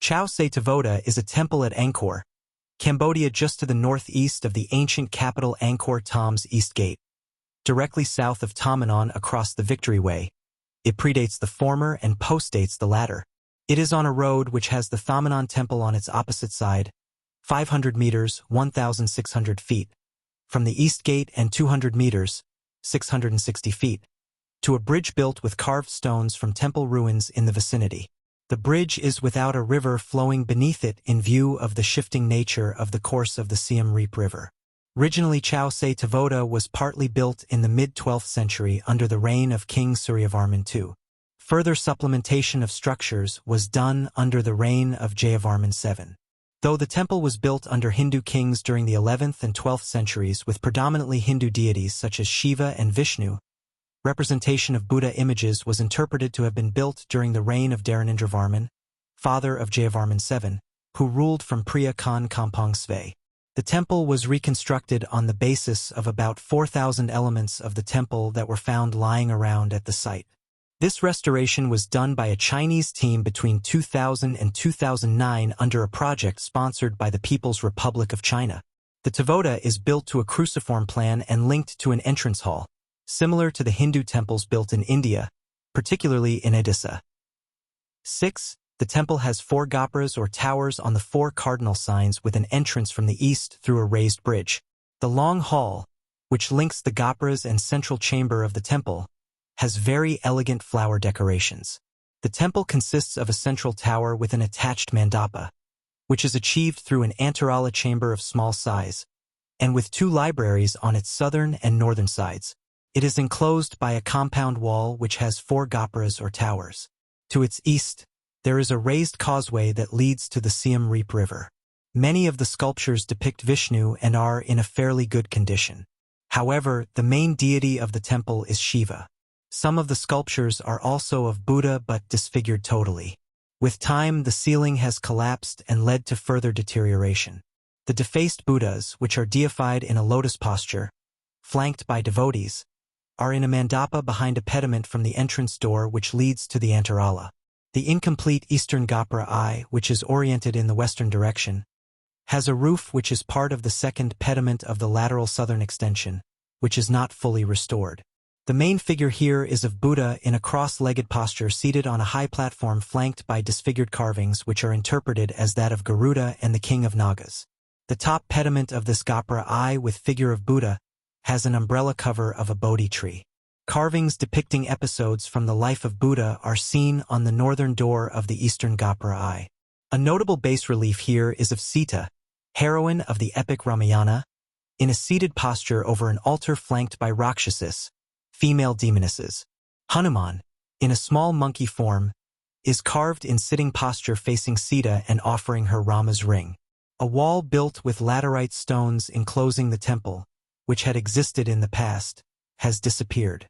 Say Tevoda is a temple at Angkor, Cambodia, just to the northeast of the ancient capital Angkor Thom's East Gate, directly south of Thomannon across the Victory Way. It predates the former and postdates the latter. It is on a road which has the Thomannon temple on its opposite side, 500 meters, 1,600 feet, from the East Gate, and 200 meters, 660 feet, to a bridge built with carved stones from temple ruins in the vicinity. The bridge is without a river flowing beneath it in view of the shifting nature of the course of the Siem Reap River. Originally, Say Tevoda was partly built in the mid-12th century under the reign of King Suryavarman II. Further supplementation of structures was done under the reign of Jayavarman VII. Though the temple was built under Hindu kings during the 11th and 12th centuries with predominantly Hindu deities such as Shiva and Vishnu, representation of Buddha images was interpreted to have been built during the reign of Dharanendravarman, father of Jayavarman VII, who ruled from Priya Khan Kampong Sve. The temple was reconstructed on the basis of about 4,000 elements of the temple that were found lying around at the site. This restoration was done by a Chinese team between 2000 and 2009 under a project sponsored by the People's Republic of China. The Tevoda is built to a cruciform plan and linked to an entrance hall, similar to the Hindu temples built in India, particularly in Odisha. 6. The temple has 4 gopras or towers on the 4 cardinal signs with an entrance from the east through a raised bridge. The long hall, which links the gopras and central chamber of the temple, has very elegant flower decorations. The temple consists of a central tower with an attached mandapa, which is achieved through an antarala chamber of small size, and with 2 libraries on its southern and northern sides. It is enclosed by a compound wall which has 4 gopras or towers. To its east, there is a raised causeway that leads to the Siem Reap River. Many of the sculptures depict Vishnu and are in a fairly good condition. However, the main deity of the temple is Shiva. Some of the sculptures are also of Buddha but disfigured totally. With time, the ceiling has collapsed and led to further deterioration. The defaced Buddhas, which are deified in a lotus posture, flanked by devotees, are in a mandapa behind a pediment from the entrance door which leads to the antarala. The incomplete eastern gopra eye, which is oriented in the western direction, has a roof which is part of the second pediment of the lateral southern extension, which is not fully restored. The main figure here is of Buddha in a cross-legged posture seated on a high platform flanked by disfigured carvings which are interpreted as that of Garuda and the King of Nagas. The top pediment of this gopra eye with figure of Buddha has an umbrella cover of a Bodhi tree. Carvings depicting episodes from the life of Buddha are seen on the northern door of the eastern gopra eye. A notable bas-relief here is of Sita, heroine of the epic Ramayana, in a seated posture over an altar flanked by Rakshasas, female demonesses. Hanuman, in a small monkey form, is carved in sitting posture facing Sita and offering her Rama's ring. A wall built with laterite stones enclosing the temple, which had existed in the past, has disappeared.